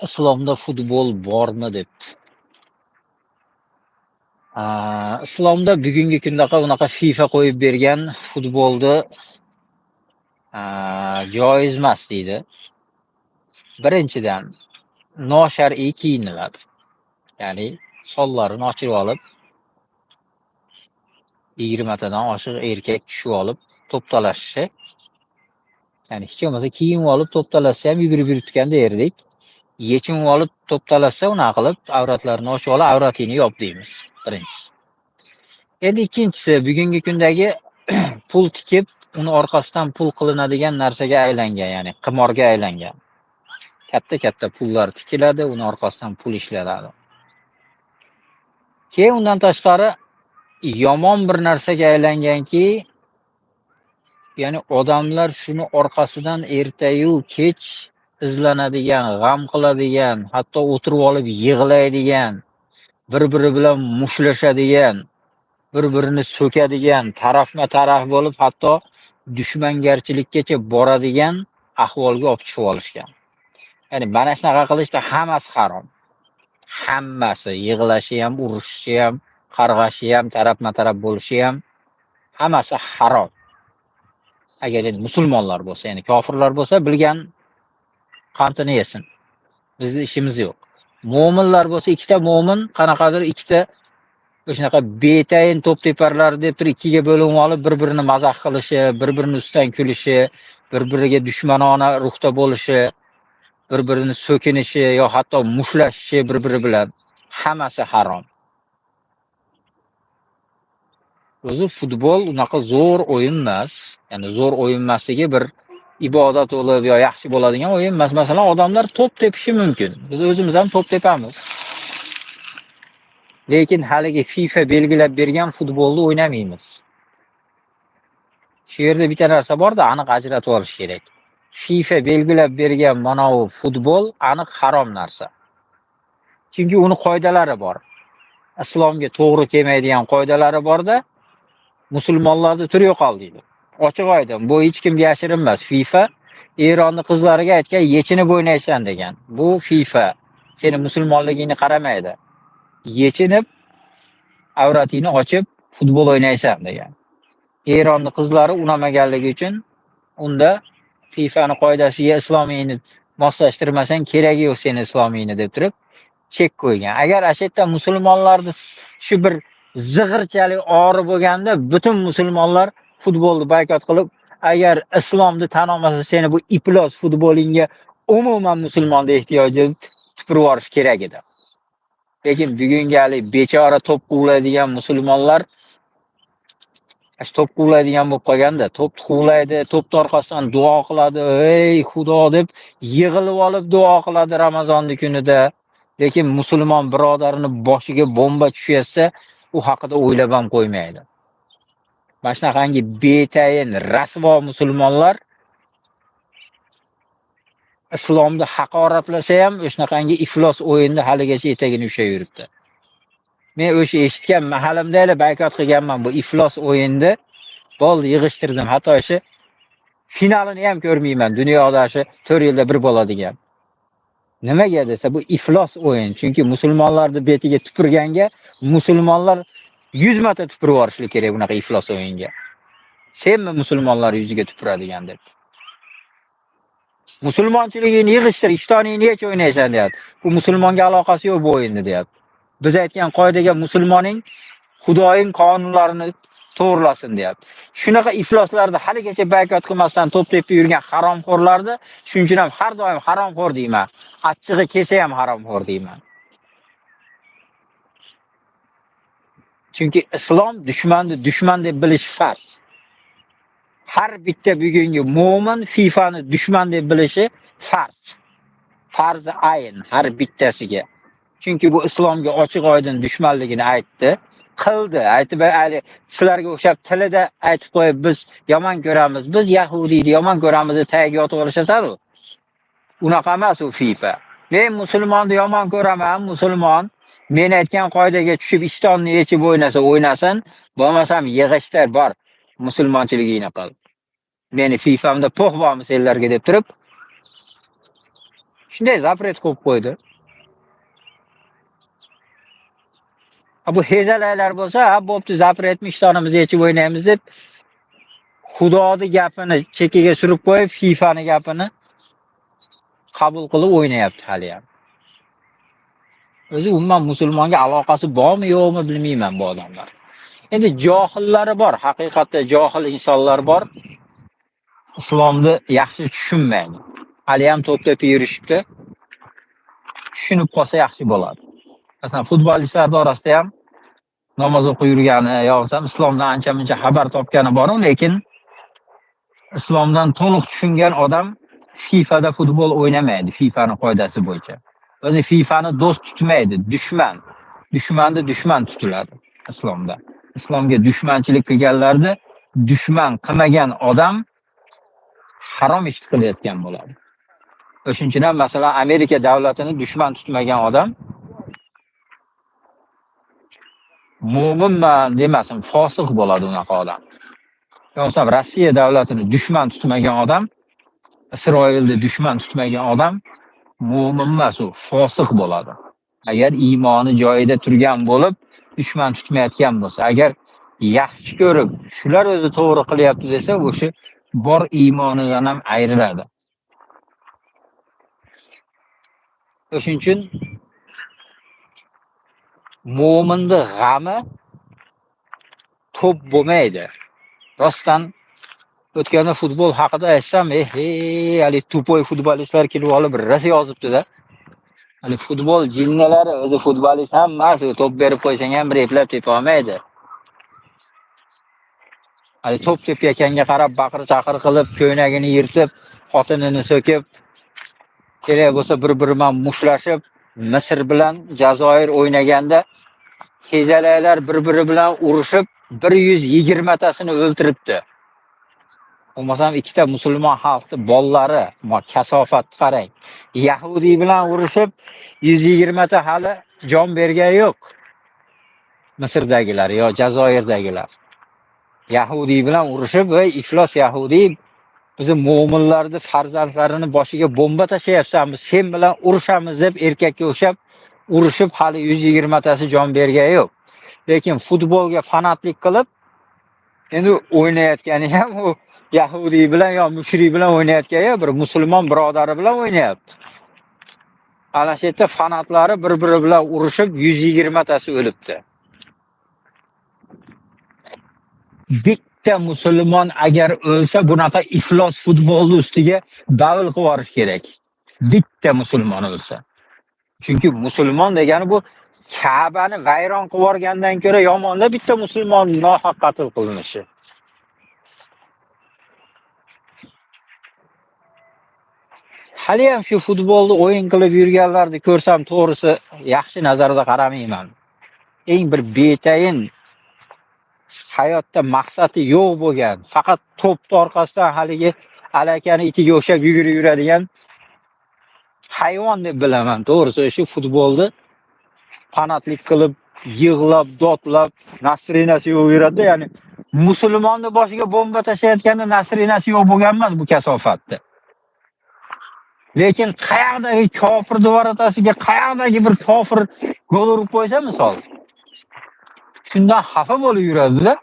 Islomda futbol bormi deb. Islomda bugungi kundaqa unaqa FIFA qo'yib bergan futbolni joiz emas deydi. Birinchidan, noshar'iy kiyiniladi. Ya'ni sonlarini ochib olib, 20 tadan oshiq erkak tushib olib, to'p talashishi, ya'ni hech bo'lmasa kiyinib olib to'p talashsa ham yugurib yuribgan derdik. Yechinib olib to'p talashsa unaqa qilib avratlarini ochib olib, avratingni yop deymiz. Birinchisi. Endi ikkinchisi, bugungi kundagi pul tikib, uni orqasidan pul qilinadigan narsaga aylangan, ya'ni qimorga aylangan. Katta-katta pullar tikiladi, uni orqasidan pul ishlanadi. Keyin undan tashqari yomon bir narsaga aylanganki, ya'ni odamlar shuni orqasidan ertayu kech izlanadigan, g'am qiladigan, hatto o'tirib olib yig'laydigan, bir-biri bilan mushtlashadigan, bir-birini so'kadigan, tarafma-taraf bo'lib, hatto dushmangarchilikkacha boradigan ahvolga olib chiqib olishgan. Ya'ni mana shunaqa qilishda hammasi harom. Hammasi, yig'lashi ham, urishishi ham, qarg'ashi ham, tarafma-taraf bo'lishi ham hammasi harom. Agar endi musulmonlar bo'lsa, ya'ni kofirlar bo'lsa, bilgan qantini yesin. Bizning ishimiz yo'q. Mo'minlar bo'lsa, ikkita mo'min qanaqadir ikkita o'shanaqa betayin to'p teparlar deb turib ikkiga bo'linib olib, bir-birini mazax qilishi, bir-birini ustidan kulishi, bir-biriga dushmanona ruhda bo'lishi, bir-birini so'kinishi yo hatto mushlashishi bir-biri bilan hammasi harom. O'zi futbol unaqa zo'r o'yin emas. Ya'ni zo'r o'yin emasligi bir ibodat bo'lib yo yaxshi bo'ladigan o'yin emas. Masalan, odamlar to'p tepishi mumkin. Biz o'zimiz ham to'p tepamiz. Lekin haligi FIFA belgilab bergan futbolni o'ynamaymiz. Shu yerda bitta narsa borda, aniq ajratib olish kerak. FIFA belgilab bergan mana bu futbol aniq harom narsa. Chunki uni qoidalari bor. Islomga to'g'ri kelmaydigan qoidalari borda, musulmonlarni turi yo'qol deydi. Ochiq oydin, bu hech kimga yashirin emas. FIFA Eronning qizlariga aytgan, yechinib o'ynaysan degan. Bu FIFA seni musulmonligingni qaramaydi. Yechinib avratingni ochib futbol o'ynaysan degan. Eronning qizlari unamaganligi uchun unda FIFAning qoidasiga islomiyni moslashtirmasang keragi yo'q seni islomiyni deb turib chek qo'ygan. Agar ashetta musulmonlarni shu bir zig'irchalik ori bo'lganda, butun musulmonlar futbolni boykot qilib, agar islomni tan olmasa seni bu iflos futbolingga umuman musulmonda ehtiyoji tupurib yuborish kerak edi. Lekin bugungi bechora to'p quvlaydigan musulmonlar to'p quvlaydigan bo'lib qolganda, to'p quvlaydi, to'pni orqasidan duo qiladi, ey Xudo deb yig'ilib olib duo qiladi Ramazonning kunida. Lekin musulmon birodarini boshiga bomba tushsa, u haqida o'ylab ham qo'ymaydi. Mana shunaqangi betayin rasvo musulmonlar islomni haqoratlasa ham o'shanaqangi iflos o'yinda haligacha etagini ushlab yuribdi. Men o'sha eshitgan mahalimda hali boykot qilganman bu iflos o'yinni. Bo'ldi, yig'ishtirdim. Hatto o'sha finalini ham ko'rmayman. Dunyoda shu 4 yilda bir bo'ladigan. Nimaga desa, bu iflos o'yin. Chunki musulmonlarning betiga tupurganga musulmonlar 100 marta tupurib yuborishlik kerak bunaqa iflos o'yinga. Senmi musulmonlar yuziga tupuradigan deb. Musulmonchiligini yig'ishtir, ishtoningni yech o'ynaysan deyapti. Bu musulmonga aloqasi yo'q bu o'yinni deyapti. Biz aytgan qoidaga musulmoning Xudoning qonunlarini to'g'rilasin deyapti. Shunaqa ifloslarni haligacha boykot qilmasdan to'p tepib yurgan haromxo'rlarni shuning uchun ham har doim haromxo'r deyman. Achchig'i kelsa ham haromxo'r deyman. Chunki islom dushmanni dushman deb bilish farz. Har bitta bugungi mo'min FIFAni dushman deb bilishi farz. Farzi ayn har bittasiga. Chunki bu islomga ochiq oydin dushmanligini aytdi. Qildi, aytib sizlarga o'xshab tilida aytib qo'yib biz yomon ko'ramiz, biz yahudiyni yomon ko'ramiz deb tagiga yotib olishasizlar-ku. Unaqa emas u FIFA. Men musulmonni yomon ko'raman, musulmon men aytgan qoidaga tushib ishtonni yechib o'ynasa o'ynasin, bo'lmasam yig'ishtir bor musulmonchiligingni qil. Meni FIFAmda po'q bormi senlarga deb turib Shunday zapret qo'yib qo'ydi. Bu hezalaylar bo'lsa, bo'pti zapretni ishtonimizni yechib o'ynaymiz deb Xudoni gapini chekkaga surib qo'yib, FIFAni gapini qabul qilib o'ynayapti hali ham. O'zi umuman musulmonga aloqasi bormi, yo'qmi bilmayman bu odamlar. Endi johillari bor, haqiqatda johil insonlar bor. Islomni yaxshi tushunmaydi. Hali ham to'p tepib yurishibdi. Tushunib qolsa yaxshi bo'ladi. Masalan, futbolchilar orasida ham namoz o'qib yurgani yo'qsa islomdan ancha-muncha xabar topgani bor, lekin islomdan to'liq tushungan odam FIFAda futbol o'ynamaydi, FIFAning qoidasi bo'yicha. O'zi FIFAni do'st tutmaydi, dushman. Dushmanni dushman tutiladi islomda. Islomga dushmanchilik qilganlarni dushman qilmagan odam harom ish qilayotgan bo'ladi. O'shuning uchun ham masalan Amerika davlatini dushman tutmagan odam mo'minman demasin, fosiq bo'ladi unaqa odam. Yo'qsa Rossiya davlatini dushman tutmagan odam, Isroilni dushman tutmagan odam mo'min emas, u fosiq bo'ladi. Agar iymoni joyida turgan bo'lib, dushman tutmayotgan bo'lsa, agar yaxshi ko'rib, shular o'zi to'g'ri qilyapti desa, o'sha bor iymonidan ham ayriladi. O'shuning uchun mo'minning g'ami to'p bo'lmaydi. Rostdan o'tganda futbol haqida aytsam, hali tupoy futbolistlar kelib olib rosa yozibdi-da. Hali futbol jinnalari o'zi futbolist ham emas, to'p berib qo'ysang ham bir eplab tepa olmaydi. Hali to'p tepayotganga qarab baqir-chaqir qilib, ko'ynagini yirtib, xotinini so'kib, kerak bo'lsa bir-biridan mushlashib, Misr bilan Jazoir o'ynaganda hezalaylar bir-biri bilan urushib 120 tasini o'ltiribdi. Bo'lmasam ikkita musulmon xalqning bollari, kasofatni qarang. Yahudiy bilan urushib 120 ta hali jon bergani yo'q. Misrdagilar yo Jazoirdagilar. Yahudiy bilan urushib va iflos Yahudiy bizim mo'minlarning farzandlarini boshiga bomba tashlayapsanmi, sen bilan urushamiz deb erkakka o'xshab urushib hali 120 tasi jon bergani yo'q. Lekin futbolga fanatlik qilib endi o'ynayotgani ham u Yahudiy bilan yo mushrik bilan o'ynayotgani bir musulmon birodari bilan o'ynayapti. Ana shu yerda fanatlari bir-biri bilan urushib 120 tasi o'libdi. Bitta musulmon agar o'lsa bunaqa iflos futbolni ustiga davl qilib yuborish kerak. Bitta musulmon o'lsa. Chunki musulmon degani bu Ka'bani vayron qilib yuborgandan ko'ra yomonda bitta musulmon nohaq qatl qilinishi. Hali ham shu futbolni o'yin qilib yurganlarni ko'rsam, to'g'risi yaxshi nazarda qaramayman. Eng bir betayin hayotda maqsadi yo'q bo'lgan, faqat to'pni orqasidan haligi alakani itiga o'xshab yugurib yuradigan hayvon deb bilaman. To'g'risi shu futbolni fanatlik qilib, yig'lab, dodlab, nasrinasi yo'q yuradi. Ya'ni musulmonni boshiga bomba tashlayotganda nasrinasi yo'q bo'lgan emas bu kasofatda. Lekin qayerdagi kofir devoratasiga qayerdagi bir kofir gol urib qo'ysa misol, shundan xafa bo'lib yuradi-da.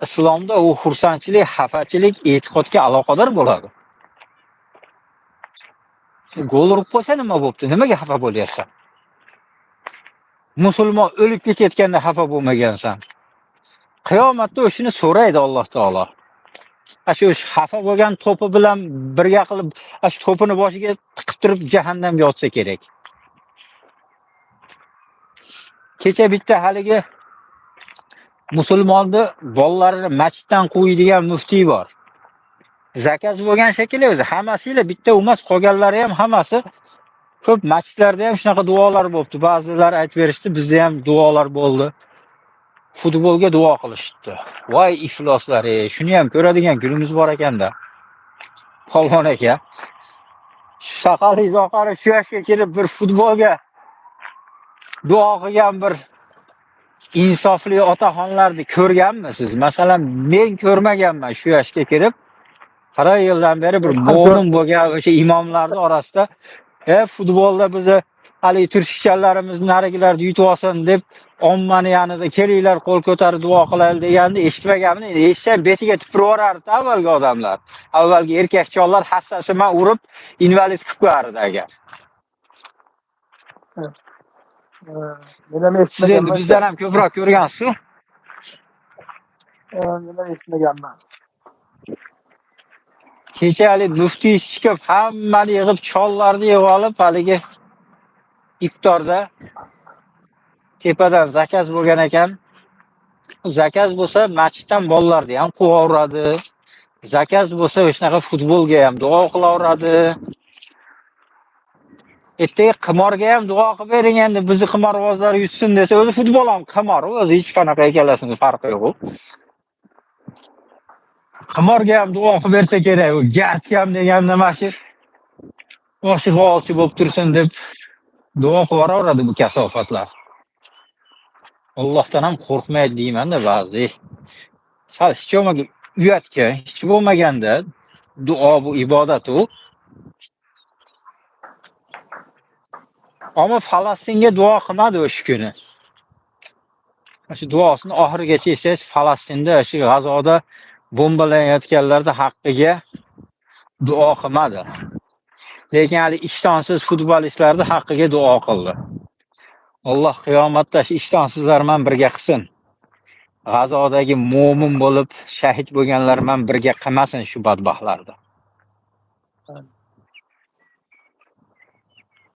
Islomda u xursandchilik, xafachilik e'tiqodga aloqador bo'ladi. Gol urib qo'ysa nima bo'pti? Nimaga xafa bo'lyapsan? Musulmon o'lib ketayotganda xafa bo'lmagansan. Qiyomatda o'shini so'raydi Alloh taolo. Shu xafa bo'lgan to'pi bilan birga qilib, shu to'pini boshiga tiqib turib jahannamga otsa kerak. Kecha bitta haligi musulmonni bolalarini masjiddan qo'ydigan muftiy bor. Zakaz bo'lgan shekilli o'zi hammasiga bitta emas, qolganlari ham hammasi ko'p masjidlarda ham shunaqa duolar bo'libdi. Ba'zilar aytib berishdi, bizda ham duolar bo'ldi. Futbolga duo qilishdi. Voy ifloslar, shuni ham ko'radigan kunimiz bor ekanda. Polvon aka. Shaqalingiz oqari shu yoshga kelib bir futbolga duo qilgan bir insofli otaxonlarni ko'rganmisiz? Masalan, men ko'rmaganman shu yoshga kirib. 40 yildan beri bir Har mo'min bo'lgan o'sha imomlarning orasida futbolda bizni hali turkishlarimiz narigilarni yutib olsin deb ommani yanida kelinglar qo'l ko'tarib duo qilaylik deganni eshitmaganman. Eshitsam betiga tupuraverardi avvalgi odamlar. Avvalgi erkakchonlar hassasi bilan urib invalid qilib qo'yardi agar. Men ham Siz endi eshitmaganman. bizdan ham ko'proq ko'rgansiz-ku. Men ham eshitmaganman. Kechalik muftiy chiqib hammani yig'ib chollarni yig'ib olib haligi iftorda tepadan zakaz bo'lgan ekan. Zakaz bo'lsa masjiddan bolalarni ham quvaveradi. Zakaz bo'lsa o'shanaqa futbolga ham duo qilaveradi. Ertaga qimorga ham duo qilib bering endi bizni qimorbozlar yutsin desa o'zi futbol ham qimor, o'zi hech qanaqa ikkalasining farqi yo'q. Qimorga ham duo qilib bersa kerak, u gartkam degan nima shu boshiga olchi bo'lib tursin deb duo qilaveradi bu kasofatlar. Allohdan ham qo'rqmaydi deyman-da ba'zi. Sal hech bo'lmagan uyatga, hech bo'lmaganda duo bu ibodat u. Ammo Falastinga duo qilmadi o'sha kuni. Shu duosini oxirigacha eshitsangiz Falastinda shu G'azoda bombalanayotganlarda haqqiga duo qilmadi. Lekin hali ishtonsiz futbolistlarning haqqiga duo qildi. Alloh qiyomatda shu ishtonsizlar bilan birga qilsin. G'azodagi mo'min bo'lib shahid bo'lganlar bilan birga qilmasin shu badbaxtlarni.